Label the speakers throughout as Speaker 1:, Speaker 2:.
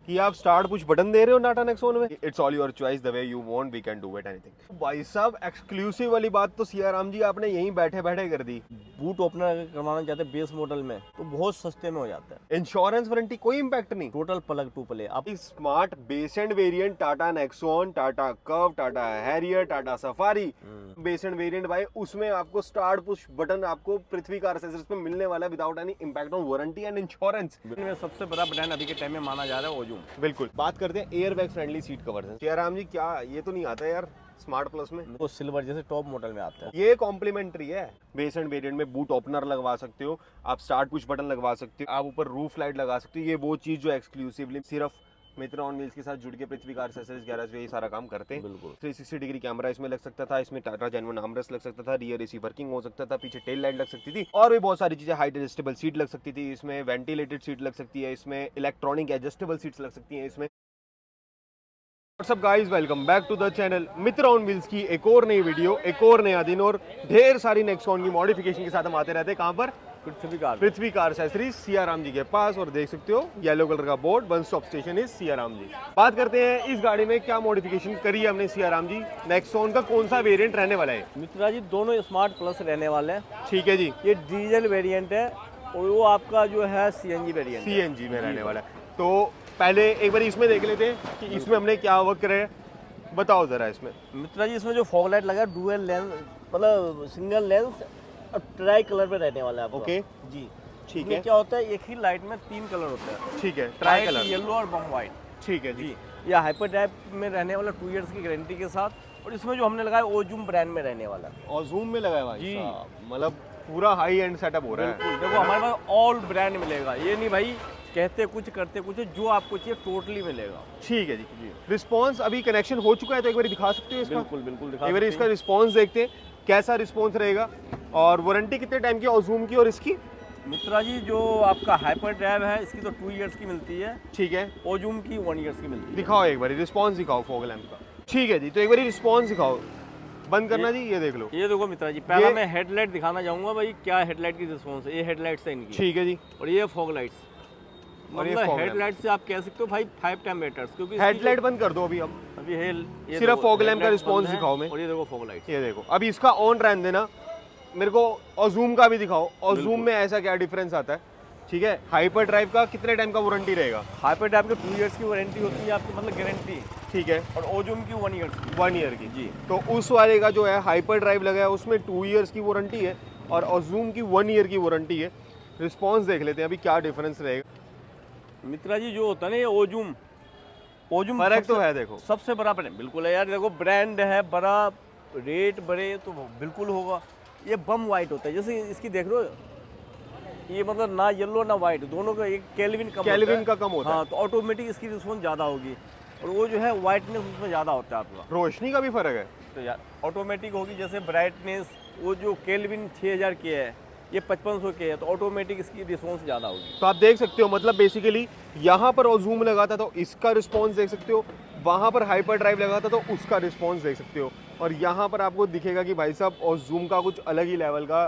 Speaker 1: कि आप start push button दे रहे हो टाटा नेक्सॉन में। It's all your choice, the way you want we can do it anything. भाई साहब एक्सक्लूसिव वाली बात तो सियाराम जी आपने यहीं बैठे बैठे कर दी।
Speaker 2: बूट ओपनर अगर करवाना चाहते हैं बेस मॉडल में तो बहुत सस्ते में हो जाता है।
Speaker 1: इंश्योरेंस वारंटी कोई इम्पैक्ट नहीं,
Speaker 2: टोटल प्लग टू प्ले। आप
Speaker 1: smart base end variant Tata Nexon, Tata curve, Tata Harrier, Tata safari base end variant भाई, उसमें आपको स्टार्ट पुश बटन आपको पृथ्वी कार एक्सेसरीज पे मिलने वाला है without any impact on warranty and insurance.
Speaker 2: में सबसे बड़ा ब्रांड अभी के टाइम में माना जा रहा है ओजूम।
Speaker 1: बिल्कुल। बात करते हैं air bag friendly seat covers हैं। सियाराम जी क्या ये तो नहीं आता यार स्मार्ट प्लस में?
Speaker 2: वो सिल्वर जैसे टॉप मॉडल में आता है।
Speaker 1: ये कॉम्प्लीमेंट्री है। बेस एंड वेरिएंट में बूट ओपनर लगवा सकते हो, आप स्टार्ट पुश बटन लगवा सकते हो, आप ऊपर रूफ लाइट लगा सकते हो। ये वो चीज जो एक्सक्लूसिवली सिर्फ मित्रा ऑन व्हील्स के साथ जुड़ के पृथ्वी कार एक्सेसरीज गैराज में ये सारा काम करते हैं।
Speaker 2: बिल्कुल।
Speaker 1: 360 डिग्री कैमरा इसमें लग सकता था, इसमें टाटा जेन्युइन आर्मरेस्ट लग सकता था, रियर एसी वर्किंग हो सकता था, पीछे टेल लाइट लग सकती थी और भी बहुत सारी चीजें। हाइट एडजस्टेबल सीट लग सकती थी इसमें, वेंटिलेटेड सीट लग सकती है इसमें, इलेक्ट्रॉनिक एडजस्टेबल सीट्स लग सकती हैं इसमें। What's up guys, welcome back to the channel. Mitra on wheels की एक और नई वीडियो, एक और नया दिन और ढेर सारी नेक्सॉन की मॉडिफिकेशन के साथ हम आते रहते हैं। कहां पर? पृथ्वी कार एक्सेसरीज सियाराम जी के पास। और देख सकते हो येलो कलर का board, one stop station is Siyaram ji. बात करते हैं इस गाड़ी में क्या मॉडिफिकेशन करी है हमने सियाराम जी। नेक्सॉन का कौन सा वेरिएंट रहने वाला है?
Speaker 2: मित्रा जी दोनों स्मार्ट प्लस रहने वाले हैं।
Speaker 1: ठीक है जी।
Speaker 2: ये डीजल वेरिएंट है और वो आपका जो है सीएनजी वेरिएंट,
Speaker 1: सीएनजी में रहने वाला है। तो पहले एक बार इसमें देख लेते हैं कि इसमें हमने क्या वर्क करा है, बताओ जरा इसमें।
Speaker 2: मित्रा जी इसमें जो फॉग लाइट लगा है डुअल लेंस, मतलब सिंगल लेंस और ट्राई कलर पे रहने वाला है आपका।
Speaker 1: ओके
Speaker 2: जी
Speaker 1: ठीक है।
Speaker 2: क्या होता है एक ही लाइट में 3 कलर होते हैं।
Speaker 1: ठीक है, ट्राई कलर,
Speaker 2: येलो और बम व्हाइट।
Speaker 1: ठीक है जी।
Speaker 2: ये हाइपर टाइप में रहने वाला 2 इयर्स की गारंटी के साथ। और इसमें जो हमने लगाया ओजूम ब्रांड में रहने वाला है।
Speaker 1: और जूम में लगा है भाई
Speaker 2: जी।
Speaker 1: साहब, मतलब पूरा हाई एंड सेटअप हो रहा है।
Speaker 2: बिल्कुल। देखो हमारे पास ऑल ब्रांड मिलेगा, ये नहीं भाई कहते कुछ करते कुछ, जो आपको चाहिए टोटली मिलेगा।
Speaker 1: ठीक है जी। रिस्पांस अभी कनेक्शन हो चुका है तो एक बार दिखा सकते हो इसका?
Speaker 2: बिल्कुल बिल्कुल दिखा
Speaker 1: एक बार
Speaker 2: सकते
Speaker 1: इसका
Speaker 2: हैं।
Speaker 1: रिस्पांस देखते हैं कैसा रिस्पांस रहेगा। और वारंटी कितने टाइम की ओजूम की और इसकी?
Speaker 2: मित्रा जी जो आपका हाइपर ड्राइव है इसकी तो 2 इयर्स की मिलती है।
Speaker 1: ठीक है।
Speaker 2: ओजूम की 1 इयर्स की मिलती है।
Speaker 1: दिखाओ एक बार रिस्पांस दिखाओ फॉग लैंप का। ठीक है जी, तो एक बार रिस्पांस दिखाओ। बंद करना जी, ये देख लो।
Speaker 2: ये देखो मित्रा जी, पहला मैं हेडलाइट दिखाना चाहूंगा भाई, क्या हेडलाइट की रिस्पांस है। ये हेडलाइट्स है इनकी।
Speaker 1: ठीक है जी।
Speaker 2: और ये फॉग लाइट्स,
Speaker 1: और ये
Speaker 2: मतलब
Speaker 1: fog
Speaker 2: हेडलाइट से आप कह सकते हो भाई 5 टाइम बेटर, क्योंकि
Speaker 1: हेडलाइट बंद कर दो अभी। अब
Speaker 2: अभी ये
Speaker 1: सिर्फ
Speaker 2: देखो,
Speaker 1: fog lamp का
Speaker 2: headlight
Speaker 1: response
Speaker 2: बंद है।
Speaker 1: दिखाओ मैं।
Speaker 2: और ये देखो फॉग लाइट।
Speaker 1: ये देखो, अभी इसका ऑन रहने देना मेरे को, और जूम का भी दिखाओ। और जूम में ऐसा क्या डिफरेंस आता है? ठीक है। हाइपर ड्राइव का कितने टाइम का वारंटी रहेगा?
Speaker 2: हाइपर ड्राइव की 2 इयर्स की वारंटी होती है आपकी, मतलब गारंटी।
Speaker 1: ठीक है।
Speaker 2: और ओजूम की 1 इयर्स की।
Speaker 1: 1 ईयर की
Speaker 2: जी।
Speaker 1: तो उस वाले का जो है हाइपर ड्राइव लगा है उसमें 2 इयर्स की वारंटी है और ओजूम की 1 ईयर की वारंटी है। रिस्पांस देख लेते हैं अभी क्या डिफरेंस रहेगा।
Speaker 2: मित्रा जी जो होता है ना ये ओजूम
Speaker 1: फर्क तो है देखो।
Speaker 2: सबसे बड़ा ब्रांड बिल्कुल है यार। देखो ब्रांड है बड़ा, रेट बड़े तो बिल्कुल होगा। ये बम वाइट होता है, जैसे इसकी देख लो, ये मतलब ना येलो ना वाइट, दोनों का एक केल्विन कम होता है। हाँ, तो ऑटोमेटिक इसकी रिस्पॉन्स ज़्यादा होगी। और वो जो है वाइटनेस उसमें ज़्यादा होता है आपका।
Speaker 1: रोशनी का भी फर्क है
Speaker 2: तो यार ऑटोमेटिक होगी, जैसे ब्राइटनेस वो जो केल्विन 6000 के है, ये 5500 के है, तो ऑटोमेटिक इसकी रिस्पॉन्स ज़्यादा होगी।
Speaker 1: तो आप देख सकते हो, मतलब बेसिकली यहाँ पर जूम लगा था तो इसका रिस्पांस देख सकते हो, वहाँ पर हाइपर ड्राइव लगा था तो उसका रिस्पांस देख सकते हो। और यहाँ पर आपको दिखेगा कि भाई साहब और जूम का कुछ अलग ही लेवल का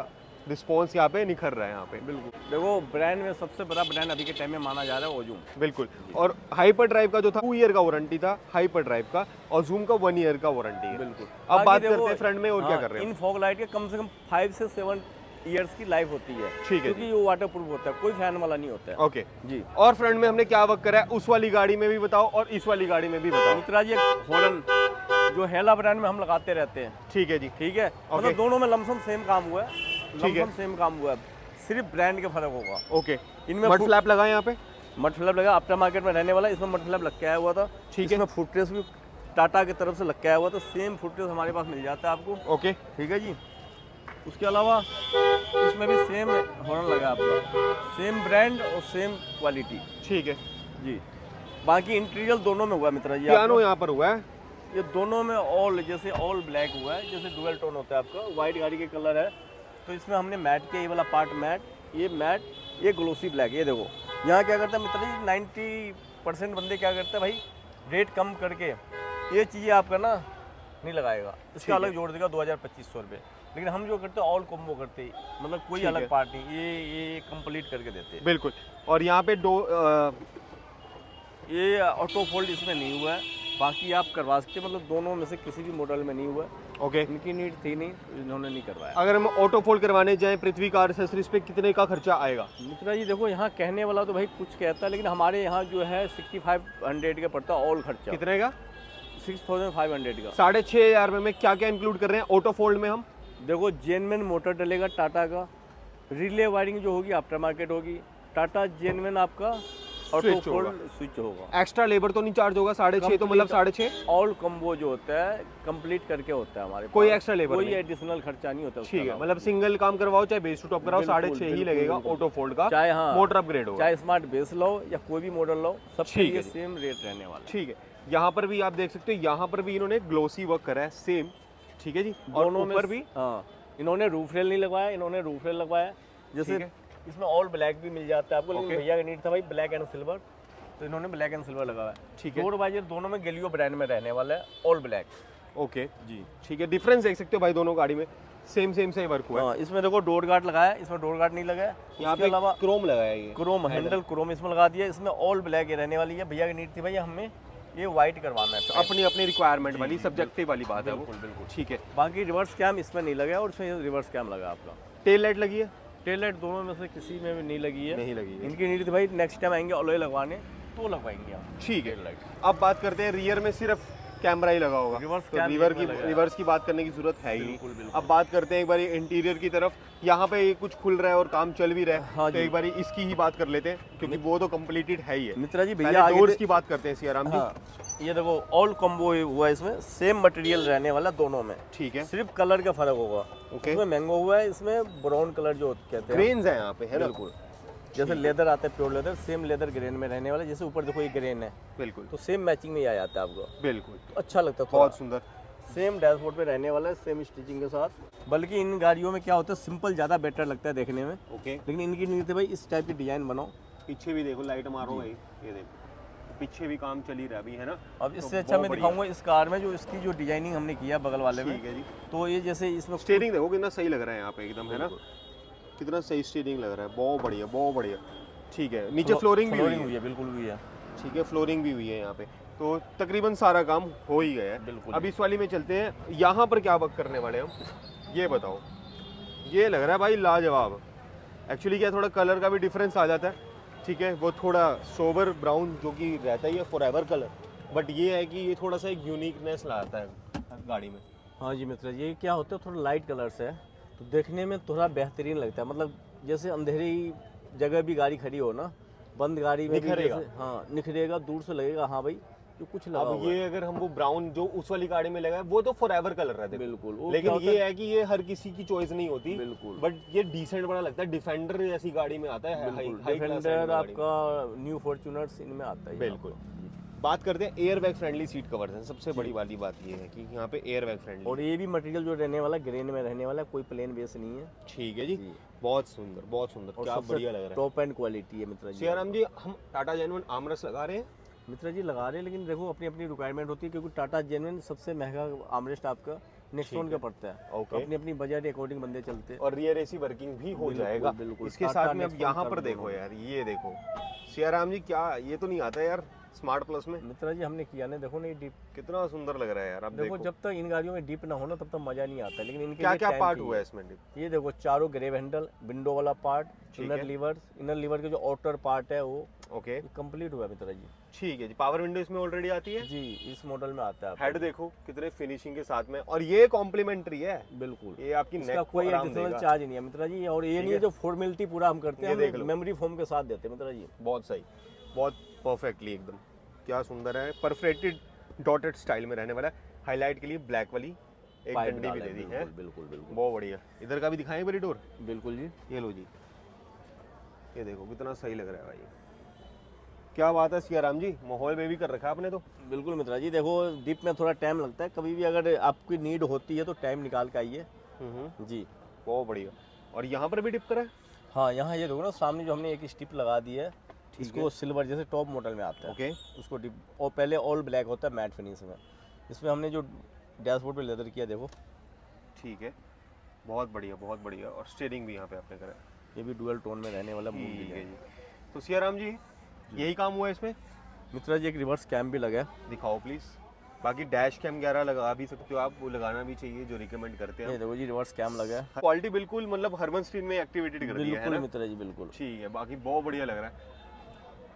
Speaker 1: रिस्पांस यहाँ पे निखर रहा है यहाँ पे।
Speaker 2: बिल्कुल। देखो ब्रांड में सबसे बड़ा ब्रांड अभी के टाइम में माना जा रहा है ओजूम।
Speaker 1: बिल्कुल। और हाइपर ड्राइव का जो था 2 ईयर का वारंटी था हाइपर ड्राइव का, और जूम का 1 ईयर का वारंटी है।
Speaker 2: बिल्कुल।
Speaker 1: अब बात करते हैं फ्रंट में और क्या कर रहे
Speaker 2: इन फॉग लाइट के कम से कम 5 से 7 इयर्स की लाइफ होती है।
Speaker 1: ठीक है,
Speaker 2: क्योंकि वो वाटर प्रूफ होता है, कोई फैन वाला नहीं होता है।
Speaker 1: ओके
Speaker 2: जी।
Speaker 1: और फ्रंट में हमने क्या वर्क करा है उस वाली गाड़ी में भी बताओ और इस वाली गाड़ी में भी बताओ।
Speaker 2: मित्रा जी हॉर्न जो हेला ब्रांड में हम लगाते रहते हैं।
Speaker 1: ठीक है जी।
Speaker 2: ठीक है, मतलब दोनों में लमसम सेम काम हुआ है।
Speaker 1: ठीक है।
Speaker 2: लमसम सेम काम हुआ है, सिर्फ ब्रांड का फर्क होगा।
Speaker 1: ओके।
Speaker 2: इनमें
Speaker 1: मड फ्लैप लगा है यहाँ पे?
Speaker 2: मड फ्लैप लगा, आफ्टर मार्केट में रहने वाला, इसमें मड फ्लैप लग के आया हुआ था।
Speaker 1: ठीक है।
Speaker 2: इसमें फुट ट्रेस भी टाटा की तरफ से लग के आया हुआ था, सेम फुट ट्रेस हमारे पास मिल जाता है आपको।
Speaker 1: ओके।
Speaker 2: ठीक है जी। उसके अलावा इसमें भी सेम हॉर्न लगा आपका, सेम ब्रांड और सेम क्वालिटी।
Speaker 1: ठीक है
Speaker 2: जी। बाकी इंटीरियर दोनों में हुआ मित्रा जी।
Speaker 1: पियानो यहाँ पर हुआ है,
Speaker 2: ये दोनों में ऑल, जैसे ऑल ब्लैक हुआ है, जैसे डुअल टोन होता है आपका, वाइट गाड़ी के कलर है तो इसमें हमने मैट के, ये वाला पार्ट मैट, ये मैट, ये ग्लोसी ब्लैक। ये देखो यहाँ क्या करता है मित्रा जी, 90% बंदे क्या करते हैं भाई, रेट कम करके ये चीज़ें आपका ना नहीं लगाएगा, इसका अलग जोड़ देगा 2200-2500 रुपये। लेकिन हम जो करते हैं ऑल कॉम्बो करते हैं, मतलब कोई अलग पार्ट नहीं, ये कंप्लीट करके देते हैं।
Speaker 1: बिल्कुल। और यहाँ पे
Speaker 2: ये ऑटो फोल्ड इसमें नहीं हुआ है, बाकी आप करवा सकते हैं, मतलब दोनों में से किसी भी मॉडल में नहीं हुआ है।
Speaker 1: ओके,
Speaker 2: इनकी नीड थी नहीं तो इन्होंने नहीं करवाया।
Speaker 1: अगर हम ऑटो फोल्ड करवाने जाएं पृथ्वी कार एक्सेसरीज पे कितने का खर्चा आएगा?
Speaker 2: मित्रा जी देखो, यहाँ कहने वाला तो भाई कुछ कहता है, लेकिन हमारे यहाँ जो है 6500 का पड़ता है ऑल खर्चा।
Speaker 1: कितने का?
Speaker 2: 6500 का।
Speaker 1: 6500 में क्या क्या इंक्लूड कर रहे हैं ऑटो फोल्ड में हम?
Speaker 2: देखो जेनविन मोटर डलेगा टाटा का, रिले वायरिंग जो होगी आफ्टर मार्केट होगी, टाटा जेनविन आपका ऑटो
Speaker 1: Switch होगा।
Speaker 2: फोल्ड स्विच होगा।
Speaker 1: एक्स्ट्रा लेबर तो नहीं चार्ज होगा? 6.5 तो मतलब 6.5
Speaker 2: ऑल कम्बो जो होता है कंप्लीट करके होता है हमारे
Speaker 1: कोई
Speaker 2: पास।
Speaker 1: एक्स्ट्रा लेबर
Speaker 2: कोई
Speaker 1: नहीं?
Speaker 2: एडिशनल खर्चा नहीं होता उसके
Speaker 1: ठीक है,
Speaker 2: अलावा।
Speaker 1: मतलब सिंगल काम करवाओ चाहे बेस टू टॉप कराओ,
Speaker 2: बिल्कुल,
Speaker 1: 6.5 ही
Speaker 2: बिल्कुल,
Speaker 1: लगेगा
Speaker 2: बिल्कुल।
Speaker 1: ऑटो फोल्ड का।
Speaker 2: चाहे हाँ
Speaker 1: मोटर अपग्रेड होगा।
Speaker 2: चाहे स्मार्ट बेस लो या कोई भी मॉडल लो, सबके
Speaker 1: ठीक है
Speaker 2: लिए
Speaker 1: जी।
Speaker 2: सेम रेट रहने वाला है।
Speaker 1: ठीक है, यहाँ पर भी आप देख सकते हो, यहाँ पर भी इन्होंने ग्लोसी वर्क करा है सेम। ठीक है जी, और
Speaker 2: दोनों में
Speaker 1: ऊपर भी
Speaker 2: हाँ, इन्होंने रूफ रेल नहीं लगवाया, इन्होंने रूफ रेल लगवाया। जैसे
Speaker 1: ठीक है।
Speaker 2: इसमें ऑल ब्लैक भी मिल जाता है आपको, लेकिन
Speaker 1: ओके।
Speaker 2: भैया का नीड था भाई ब्लैक एंड सिल्वर, तो इन्होंने ब्लैक एंड सिल्वर लगाया।
Speaker 1: ठीक है।
Speaker 2: डोर वाइजर दोनों में गैलियो ब्रांड में रहने वाला है, ऑल ब्लैक।
Speaker 1: ओके,
Speaker 2: जी
Speaker 1: ठीक है, डिफरेंस देख सकते हो भाई दोनों गाड़ी में सेम से वर्क हुआ है।
Speaker 2: हाँ, इसमें देखो डोर गार्ड लगाया, इसमें डोर गार्ड नहीं लगाया।
Speaker 1: यहाँ
Speaker 2: इसके
Speaker 1: पे
Speaker 2: अलावा
Speaker 1: क्रोम लगाया है ये।
Speaker 2: क्रोम हैंडल क्रोम इसमें लगा दिया। इसमें ऑल ब्लैक रहने वाली है। भैया की नीड थी भाई हमें ये वाइट करवाना है,
Speaker 1: तो अपनी अपनी रिक्वायरमेंट वाली
Speaker 2: जी,
Speaker 1: सब्जेक्टिव वाली बात है वो।
Speaker 2: बिल्कुल बिल्कुल।
Speaker 1: ठीक है,
Speaker 2: बाकी रिवर्स कैम इसमें नहीं लगा और इसमें रिवर्स कैम लगा आपका।
Speaker 1: टेल लाइट लगी है?
Speaker 2: टेल लाइट दोनों में से किसी में भी नहीं लगी है।
Speaker 1: नहीं लगी है।
Speaker 2: इनकी नीड थी भाई नेक्स्ट टाइम आएंगे ऑलॉय लगवाने तो लगवाएंगे आप।
Speaker 1: ठीक है,
Speaker 2: टेल लाइट
Speaker 1: अब बात करते हैं रियर में सिर्फ कैमरा ही लगा होगा।
Speaker 2: रिवर्स
Speaker 1: तो
Speaker 2: कैम
Speaker 1: रिवर
Speaker 2: इसमें
Speaker 1: की
Speaker 2: लगा है।
Speaker 1: रिवर्स की बात करने की जरूरत है ही
Speaker 2: बिल्कुल,
Speaker 1: नहीं।
Speaker 2: बिल्कुल।
Speaker 1: अब बात करते हैं एक बार इंटीरियर की तरफ। यहाँ पे ये कुछ खुल रहा है और काम चल भी रहा है,
Speaker 2: हाँ
Speaker 1: तो
Speaker 2: जी।
Speaker 1: एक बार इसकी ही बात कर लेते हैं क्योंकि वो तो कंप्लीटेड है ही है।
Speaker 2: मित्रा जी
Speaker 1: पहले
Speaker 2: भैया आगे
Speaker 1: डोर्स की बात करते हैं सियाराम जी।
Speaker 2: हाँ, ये देखो ऑल कॉम्बो हुआ है, इसमें सेम मटेरियल रहने वाला दोनों में,
Speaker 1: ठीक है,
Speaker 2: सिर्फ कलर का फर्क होगा।
Speaker 1: ओके।
Speaker 2: इसमें मैंगो हुआ है, इसमें ब्राउन कलर जो कहते हैं
Speaker 1: ग्रेन्स है यहाँ पे, है ना?
Speaker 2: बिल्कुल। जैसे लेदर आता है pure leather, same leather grain में रहने वाला। जैसे ऊपर देखो ये ग्रेन है,
Speaker 1: बिल्कुल
Speaker 2: तो सेम मैचिंग में ही आ जाता है आपको,
Speaker 1: बिल्कुल,
Speaker 2: तो अच्छा लगता है।
Speaker 1: बहुत सुंदर।
Speaker 2: सेम डैशबोर्ड पे रहने वाला है, सेम स्टिचिंग के साथ। बल्कि इन गाड़ियों में क्या होता है, सिंपल ज़्यादा बेटर लगता है देखने में,
Speaker 1: ओके,
Speaker 2: लेकिन इनकी नीड है भाई इस टाइप की डिजाइन बनाओ।
Speaker 1: पीछे भी देखो, लाइट मारो भाई, ये देखो पीछे भी काम चल ही रहा है अभी, है ना?
Speaker 2: अब इससे
Speaker 1: तो
Speaker 2: अच्छा मैं
Speaker 1: बहुत बढ़िया।
Speaker 2: दिखाऊंगा इस कार में जो इसकी जो डिजाइनिंग हमने किया बगल वाले में।
Speaker 1: ठीक है जी।
Speaker 2: तो ये जैसे इसमें
Speaker 1: स्टीयरिंग देखो कितना सही लग रहा है यहाँ पे एकदम, है ना? कितना सही स्टीयरिंग लग रहा है, बहुत बढ़िया बहुत बढ़िया। ठीक है, नीचे फ्लोरिंग भी हुई
Speaker 2: हुई
Speaker 1: है।
Speaker 2: है, बिल्कुल हुई है।
Speaker 1: ठीक है, फ्लोरिंग भी हुई है यहाँ पे, तो तकरीबन सारा काम हो ही गया है।
Speaker 2: बिल्कुल।
Speaker 1: अब इस वाली में चलते हैं। यहाँ पर क्या वर्क करने वाले हैं हम, ये बताओ। ये लग रहा है भाई लाजवाब। एक्चुअली क्या, थोड़ा कलर का भी डिफरेंस आ जाता है। ठीक है, वो थोड़ा सोबर ब्राउन जो कि रहता ही है फॉरएवर कलर, बट ये है कि ये थोड़ा सा एक यूनिकनेस लाता है गाड़ी में।
Speaker 2: हाँ जी मित्र, ये क्या होता है थोड़ा लाइट कलर से है, तो देखने में थोड़ा बेहतरीन लगता है। मतलब जैसे अंधेरी जगह भी गाड़ी खड़ी हो ना, बंद गाड़ी में भी
Speaker 1: निखरेगा।
Speaker 2: जैसे- हाँ निखरेगा, दूर से लगेगा हाँ भाई जो कुछ लगा
Speaker 1: अब
Speaker 2: हुआ है।
Speaker 1: ये अगर हमको ब्राउन जो उस वाली गाड़ी में लगा है वो तो फॉरएवर कलर रहता है,
Speaker 2: बिल्कुल। वो
Speaker 1: लेकिन
Speaker 2: क्या होता
Speaker 1: ये है कि ये हर किसी की चॉइस नहीं होती,
Speaker 2: बिल्कुल
Speaker 1: बट ये डिसेंट बड़ा लगता है। डिफेंडर जैसी गाड़ी में आता है,
Speaker 2: बिल्कुल।
Speaker 1: हाई क्लास
Speaker 2: डिफेंडर आपका न्यू फॉर्च्यूनर्स इनमें आता है।
Speaker 1: बिल्कुल। बात करते हैं air bag friendly seat covers हैं। सबसे बड़ी वाली बात ये है कि यहाँ पे एयर बैग फ्रेंडली।
Speaker 2: और ये भी मटेरियल जो रहने वाला ग्रेन में रहने वाला, कोई प्लेन बेस नहीं है।
Speaker 1: ठीक है जी,
Speaker 2: जी।
Speaker 1: बहुत सुंदर बहुत सुंदर,
Speaker 2: और
Speaker 1: क्या
Speaker 2: सबसे
Speaker 1: बढ़िया लग रहा है।
Speaker 2: टॉप एंड क्वालिटी है मित्र जी।
Speaker 1: सियाराम जी, हम टाटा जेन्युइन आर्मरेस्ट लगा रहे हैं।
Speaker 2: मित्र जी लगा रहे हैं, लेकिन देखो अपनी अपनी रिक्वायरमेंट होती है, क्योंकि टाटा जेन्युइन सबसे महंगा आर्मरेस्ट आपका नेक्सॉन का पड़ता है।
Speaker 1: ओके।
Speaker 2: अपनी अपनी बजट अकॉर्डिंग बंदे चलते हैं।
Speaker 1: और रियर एसी वर्किंग भी हो
Speaker 2: बिल्कुल,
Speaker 1: जाएगा
Speaker 2: बिल्कुल।
Speaker 1: इसके
Speaker 2: टाटा
Speaker 1: साथ में। अब
Speaker 2: नेक्सॉन
Speaker 1: यहाँ
Speaker 2: का
Speaker 1: पर
Speaker 2: भी
Speaker 1: देखो
Speaker 2: होगा।
Speaker 1: यार, ये देखो सियाराम जी, क्या ये तो नहीं आता यार स्मार्ट प्लस में?
Speaker 2: मित्र जी हमने किया नहीं, देखो नहीं डिप।
Speaker 1: कितना सुंदर लग रहा है यार। अब
Speaker 2: देखो
Speaker 1: देखो
Speaker 2: जब तक इन गाड़ियों में डिप ना हो ना तब तक मजा नहीं आता, लेकिन इनके
Speaker 1: क्या
Speaker 2: लिए
Speaker 1: क्या
Speaker 2: time
Speaker 1: पार्ट
Speaker 2: चाहिए।
Speaker 1: हुआ है इसमें।
Speaker 2: ये देखो चारों ग्रेव हैंडल, विंडो वाला पार्ट,
Speaker 1: ठीक
Speaker 2: इनर
Speaker 1: है।
Speaker 2: लीवर्स, इनर लीवर के जो आउटर पार्ट है वो
Speaker 1: ओके,
Speaker 2: कंप्लीट हुआ है मित्र जी।
Speaker 1: ठीक है जी। पावर विंडो इसमें ऑलरेडी आती है।
Speaker 2: जी इस मॉडल में आता है आपको।
Speaker 1: हेड देखो कितने फिनिशिंग के साथ में, और ये कॉम्प्लीमेंट्री है।
Speaker 2: बिल्कुल।
Speaker 1: ये आपकी
Speaker 2: इसका
Speaker 1: नेक को
Speaker 2: कोई
Speaker 1: आराम
Speaker 2: एडिशनल
Speaker 1: देगा।
Speaker 2: चार्ज नहीं है मित्र जी, और ये नहीं है जो फॉर्मेलिटी पूरा हम करते हैं,
Speaker 1: ये देख लो।
Speaker 2: हम मेमोरी फोम के साथ देते हैं मित्र जी।
Speaker 1: बहुत सही, बहुत परफेक्टली एकदम, क्या सुंदर है। परफेक्टेड डॉटेड स्टाइल में रहने वाला है। हाईलाइट के लिए ब्लैक वाली एक
Speaker 2: पाइप
Speaker 1: डंडी भी
Speaker 2: डाला
Speaker 1: दे
Speaker 2: है,
Speaker 1: दी है।
Speaker 2: बिल्कुल बिल्कुल बिल्कुल
Speaker 1: बहुत बढ़िया। इधर का भी दिखाएं बड़ी डोर।
Speaker 2: बिल्कुल जी।
Speaker 1: ये लो जी, ये देखो कितना सही लग रहा है भाई। क्या बात है सियाराम जी, माहौल में भी कर रखा है आपने तो।
Speaker 2: बिल्कुल मित्रा जी, देखो डिप में थोड़ा टाइम लगता है, कभी भी अगर आपकी नीड होती है तो टाइम निकाल के आइए। जी
Speaker 1: बहुत बढ़िया। और यहाँ पर भी डिप करा है।
Speaker 2: हाँ, यहाँ ये देखो ना सामने जो हमने एक स्टिप लगा दी है,
Speaker 1: ठीक
Speaker 2: इसको सिल्वर जैसे टॉप मॉडल में आता है
Speaker 1: ओके,
Speaker 2: उसको डिप, और पहले ऑल ब्लैक होता है मैट फिनिश में। इसमें हमने जो डैशबोर्ड पे लेदर किया देखो,
Speaker 1: ठीक है, बहुत बढ़िया बहुत बढ़िया। और स्टीयरिंग भी यहाँ पे आपने करा है।
Speaker 2: ये भी डुअल टोन में रहने वाला मूव
Speaker 1: ठीक है
Speaker 2: डिजाइन।
Speaker 1: जी। तो सियाराम जी, यही काम हुआ है इसमें?
Speaker 2: मित्रा जी एक रिवर्स कैम भी लगा है।
Speaker 1: दिखाओ प्लीज। बाकी डैश कैम 11 लगा भी सकते हो आप, वो लगाना भी चाहिए जो रिकमेंड करते
Speaker 2: ये
Speaker 1: हैं।
Speaker 2: देखो जी रिवर्स कैम लगा है।
Speaker 1: क्वालिटी बिल्कुल मतलब हरमन स्क्रीन में एक्टिवेटेड कर दिया है
Speaker 2: बिल्कुल
Speaker 1: ना।
Speaker 2: मित्रा जी बिल्कुल।
Speaker 1: ठीक है, बाकी बहुत बढ़िया लग रहा है।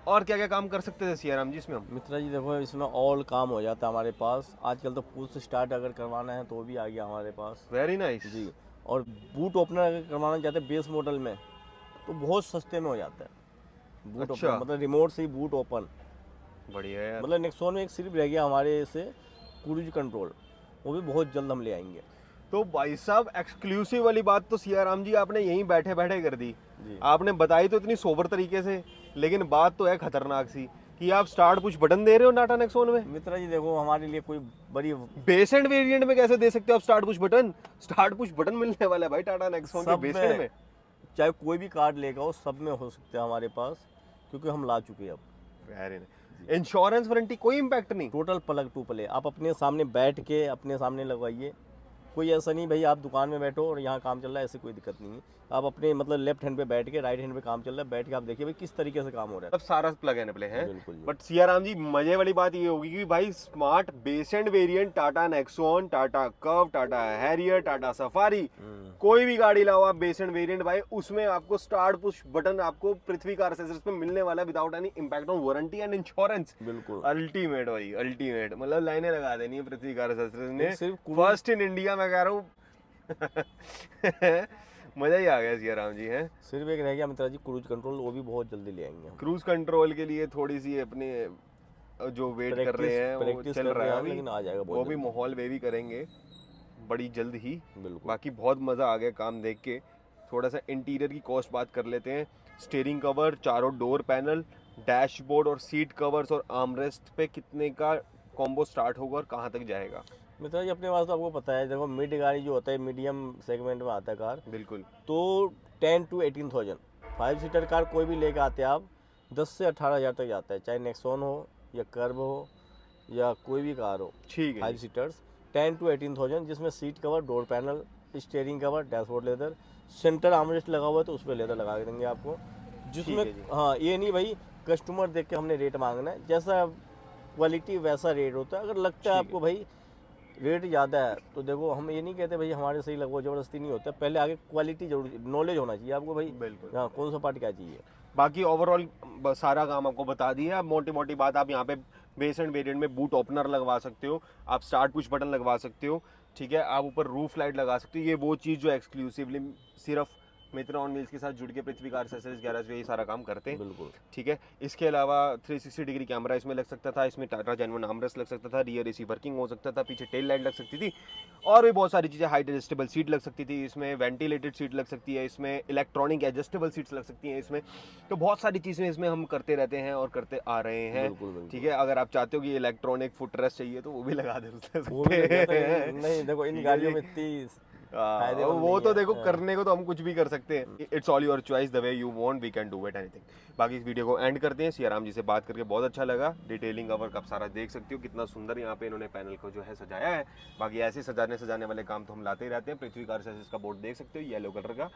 Speaker 1: और क्या क्या काम कर सकते थे सियाराम जी इसमें हम?
Speaker 2: मित्रा जी देखो इसमें ऑल काम हो जाता है हमारे पास। आजकल तो पुश स्टार्ट अगर करवाना है तो भी आ गया हमारे पास
Speaker 1: वेरी नाइस
Speaker 2: जी। और बूट ओपनर अगर करवाना चाहते हैं बेस मॉडल में तो बहुत सस्ते में हो जाता है बूट
Speaker 1: अच्छा।
Speaker 2: ओपनर, मतलब रिमोट से ही बूट ओपन।
Speaker 1: बढ़िया है यार।
Speaker 2: मतलब नेक्सॉन में एक सिर्फ रह गया हमारे से क्रूज कंट्रोल, वो भी बहुत जल्द हम ले आएंगे
Speaker 1: तो भाई साहब एक्सक्लूसिव वाली बात तो सियाराम जी आपने यहीं बैठे बैठे कर दी।
Speaker 2: जी।
Speaker 1: आपने बताई तो इतनी सोबर तरीके से, लेकिन बात तो है खतरनाक सी कि आप स्टार्ट पुश बटन दे रहे हो टाटा नेक्सॉन में।
Speaker 2: मित्रा जी देखो हमारे लिए कोई बड़ी
Speaker 1: बेस एंड वेरिएंट में कैसे दे सकते हो आप start push button? Start push button मिलने वाला है भाई टाटा नेक्सॉन के
Speaker 2: सब
Speaker 1: बेस
Speaker 2: में,
Speaker 1: एंड में।
Speaker 2: चाहे कोई भी कार्ड लेगा हो सब में हो सकता है हमारे पास, क्योंकि हम ला चुके हैं अब।
Speaker 1: Very nice. इंश्योरेंस वारंटी कोई इम्पैक्ट नहीं?
Speaker 2: टोटल प्लग टू प्ले, आप अपने सामने बैठ के अपने सामने लगवाइए। कोई ऐसा नहीं भाई आप दुकान में बैठो और यहाँ काम चल रहा है, ऐसी कोई दिक्कत नहीं है। आप अपने मतलब लेफ्ट हैंड पे बैठ के, राइट हैंड पे काम चल रहा है, बैठ के आप देखिए भाई किस तरीके से काम हो रहा
Speaker 1: अब सारा प्लग एंड प्ले है।
Speaker 2: है। बिल्कुल जी।
Speaker 1: बट सियाराम जी मजे वाली बात ये होगी कि भाई smart base end variant Tata Nexon, Tata curve, Tata Harrier, Tata safari, कोई भी गाड़ी लाओ आप बेस एंड वेरिएंट भाई, उसमें आपको स्टार्ट पुश बटन आपको पृथ्वी कार एक्सेसरीज पे मिलने वाला है without any impact on warranty and insurance.
Speaker 2: बिल्कुल
Speaker 1: अल्टीमेट भाई, अल्टीमेट। मतलब लाइनें लगा देनी है पृथ्वी कार एक्सेसरीज ने।
Speaker 2: सिर्फ
Speaker 1: फर्स्ट इन इंडिया मैं कह रहा हूँ। मजा ही आ गया सियाराम जी हैं।
Speaker 2: सिर्फ एक रह गया मित्रा जी क्रूज कंट्रोल, वो भी बहुत जल्दी ले आएंगे हम।
Speaker 1: क्रूज कंट्रोल के लिए थोड़ी सी अपने जो वेट कर रहे हैं वो
Speaker 2: प्रैक्टिस
Speaker 1: चल
Speaker 2: कर
Speaker 1: रहा
Speaker 2: रहे
Speaker 1: है
Speaker 2: हैं,
Speaker 1: अभी,
Speaker 2: लेकिन आ जाएगा
Speaker 1: वो
Speaker 2: बहुत
Speaker 1: भी
Speaker 2: जल्दी।
Speaker 1: माहौल वे भी करेंगे बड़ी जल्द ही।
Speaker 2: बिल्कुल।
Speaker 1: बाकी बहुत मज़ा आ गया काम देख के। थोड़ा सा इंटीरियर की कॉस्ट बात कर लेते हैं। स्टीयरिंग कवर, चारों डोर पैनल, डैशबोर्ड और सीट कवर्स और आर्मरेस्ट पे कितने का कॉम्बो स्टार्ट होगा और कहाँ तक जाएगा?
Speaker 2: मित्रा जी अपने पास तो आपको पता है, देखो मिड गाड़ी जो होता है मीडियम सेगमेंट में आता है कार,
Speaker 1: बिल्कुल।
Speaker 2: तो 10 to 18,000 5 सीटर कार कोई भी लेके आते हैं आप 10 से 18,000 तक जाता है, चाहे नेक्सॉन हो या कर्व हो या कोई भी कार हो।
Speaker 1: ठीक है
Speaker 2: 5 सीटर्स 10 to 18,000, जिसमें seat cover, door panel, steering cover, dashboard leather, centre armrest लगा हुआ है तो उस पर लेदर लगा के देंगे आपको। जिसमें
Speaker 1: ठीक है जी।
Speaker 2: हाँ ये नहीं भाई कस्टमर देख के हमने रेट मांगना है, जैसा क्वालिटी वैसा रेट होता है। अगर लगता है
Speaker 1: ठीक
Speaker 2: आपको भाई रेट ज़्यादा है तो देखो हम ये नहीं कहते भाई हमारे सही लगवाओ, ज़बरदस्ती नहीं होता। पहले आगे क्वालिटी जरूर, नॉलेज होना चाहिए आपको भाई।
Speaker 1: बिल्कुल।
Speaker 2: हाँ कौन सा पार्ट क्या चाहिए।
Speaker 1: बाकी ओवरऑल सारा काम आपको बता दिया। अब मोटी मोटी बात, आप यहाँ पे बेस एंड वेरिएंट में बूट ओपनर लगवा सकते हो, आप स्टार्ट पुश बटन लगवा सकते हो, ठीक है, आप ऊपर रूफ लाइट लगा सकते हो। ये वो चीज़ जो एक्सक्लूसिवली सिर्फ मित्रा ऑन व्हील्स के साथ जुड़ के पृथ्वी कार एक्सेसरीज गैराज में ये सारा काम करते हैं।
Speaker 2: बिल्कुल।
Speaker 1: ठीक है, इसके अलावा 360 डिग्री कैमरा इसमें लग सकता था, इसमें टाटा जेन्युइन आर्मरेस्ट लग सकता था, रियर एसी वर्किंग हो सकता था, पीछे टेल लाइट लग सकती थी, और भी बहुत सारी चीज़ें, हाइट एडजस्टेबल सीट लग सकती थी, इसमें वेंटिलेटेड सीट लग सकती है, इसमें इलेक्ट्रॉनिक एडजस्टेबल सीट्स लग सकती हैं इसमें। तो बहुत सारी चीज़ें इसमें हम करते रहते हैं और करते आ रहे हैं।
Speaker 2: बिल्कुल।
Speaker 1: ठीक है, अगर आप चाहते हो कि इलेक्ट्रॉनिक फुट रेस्ट चाहिए तो वो भी लगा दे
Speaker 2: वो भी लग जाता है। नहीं देखो इन गाड़ियों में इतनी फायदेमंद
Speaker 1: वो
Speaker 2: नहीं
Speaker 1: तो
Speaker 2: है।
Speaker 1: देखो करने को तो हम कुछ भी कर सकते हैं। It's all your choice, the way you want we can do it anything. बाकी इस वीडियो को एंड करते हैं। सियाराम जी से बात करके बहुत अच्छा लगा। डिटेलिंग का वर्क आप सारा देख सकते हो, कितना सुंदर यहाँ पे इन्होंने पैनल को जो है सजाया है। बाकी ऐसे सजाने वाले काम तो हम लाते ही रहते हैं। पृथ्वी कार एक्सेसरीज का बोर्ड देख सकते हो, येलो कलर का।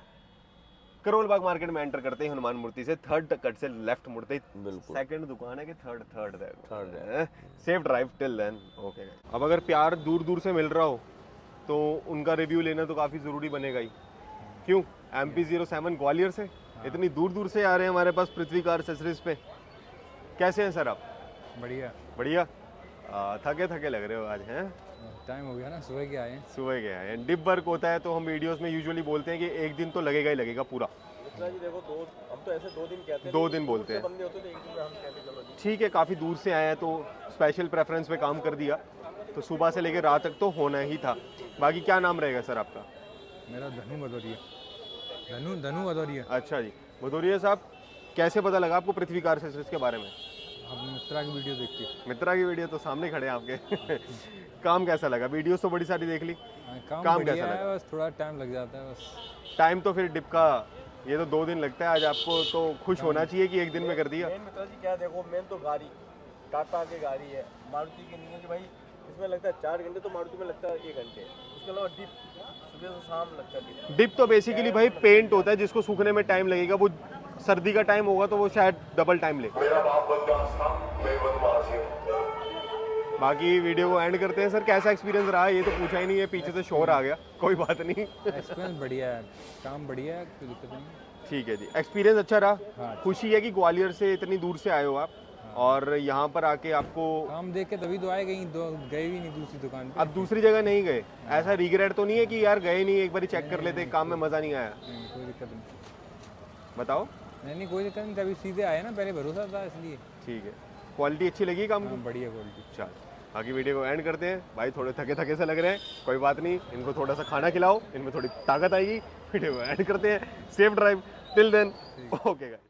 Speaker 1: करोल बाग मार्केट में एंटर करते हैं हनुमान मूर्ति से, थर्ड कट से लेफ्ट मुड़ते ही
Speaker 2: बिल्कुल
Speaker 1: सेकंड दुकान है कि थर्ड
Speaker 2: थर्ड
Speaker 1: है। Safe drive till then. Okay. अब अगर प्यार दूर दूर से मिल रहा हो तो उनका रिव्यू लेना तो काफ़ी ज़रूरी बनेगा ही। क्यों? MP07 ग्वालियर से इतनी दूर दूर से आ रहे हैं हमारे पास पृथ्वी कार एक्सेसरीज पे। कैसे हैं सर आप?
Speaker 3: बढ़िया।
Speaker 1: बढ़िया। थके थके लग रहे हो आज, हैं?
Speaker 3: टाइम हो गया ना, सुबह के आए हैं।
Speaker 1: सुबह गए हैं। डिप वर्क होता है तो हम वीडियोस में यूजुअली बोलते हैं कि एक दिन तो लगेगा ही लगेगा पूरा।
Speaker 2: मित्रा जी देखो हम तो ऐसे 2 दिन कहते हैं,
Speaker 1: 2 दिन बोलते हैं।
Speaker 2: बंदे होते तो 1 दिन में हम कहते चलो जी।
Speaker 1: ठीक है, काफ़ी दूर से आए हैं तो स्पेशल प्रेफरेंस पे काम कर दिया, तो सुबह से लेकर रात तक तो होना ही था। बाकी क्या नाम रहेगा सर आपका?
Speaker 3: मेरा धनु भदौरिया। धनु भदौरिया।
Speaker 1: अच्छा जी, भदौरिया साहब, कैसे पता लगा आपको पृथ्वी कार एक्सेसरीज के बारे में?
Speaker 3: आप मित्रा की वीडियो देखते हैं।
Speaker 1: मित्रा की वीडियो तो सामने खड़े हैं आपके। काम कैसा लगा? वीडियोस तो बड़ी सारी देख ली।
Speaker 3: काम
Speaker 1: काम
Speaker 3: बढ़िया
Speaker 1: कैसा
Speaker 3: है,
Speaker 1: लगा?
Speaker 3: बस थोड़ा टाइम लग जाता है बस।
Speaker 1: टाइम तो फिर डिप का ये तो 2 दिन लगता है। आज आपको तो खुश होना चाहिए कि 1 दिन में कर दिया।
Speaker 2: मेन मित्रा जी क्या देखो, मेन तो गाड़ी टाटा की गाड़ी है, मारुति की नहीं है कि भाई इसमें लगता है 4 घंटे, तो मारुति में लगता है 1 घंटे। उसके अलावा डिप सुबह से शाम लगता है डिप।
Speaker 1: डिप तो बेसिकली भाई पेंट होता है, जिसको सूखने में टाइम लगेगा वो सर्दी का टाइम होगा तो वो शायद डबल टाइम ले। बाकी वीडियो को एंड करते हैं। सर कैसा एक्सपीरियंस रहा, ये तो पूछा ही नहीं है, पीछे से शोर आ गया, कोई बात नहीं।
Speaker 3: एक्सपीरियंस बढ़िया है, काम बढ़िया है, कोई दिक्कत नहीं।
Speaker 1: ठीक है जी, एक्सपीरियंस अच्छा रहा।
Speaker 3: हाँ।
Speaker 1: खुशी है कि ग्वालियर से इतनी दूर से आए हो आप और यहाँ पर आके आपको
Speaker 3: काम देख के तभी तो आए, कहीं गए भी नहीं दूसरी दुकान पे।
Speaker 1: अब दूसरी जगह नहीं गए, ऐसा रिग्रेट तो नहीं है कि यार गए नहीं, एक बार चेक कर लेते, काम में मज़ा नहीं आया?
Speaker 3: नहीं, कोई दिक्कत नहीं।
Speaker 1: बताओ।
Speaker 3: नहीं कोई दिक्कत नहीं, तभी सीधे आए ना, पहले भरोसा था इसलिए।
Speaker 1: ठीक है, क्वालिटी अच्छी लगी काम की?
Speaker 3: हाँ, बढ़िया क्वालिटी।
Speaker 1: चल बाकी वीडियो को एंड करते हैं। भाई थोड़े थके थके से लग रहे हैं, कोई बात नहीं, इनको थोड़ा सा खाना खिलाओ, इनमें थोड़ी ताकत आएगी। वीडियो को एंड करते हैं। Safe drive till then, okay guys.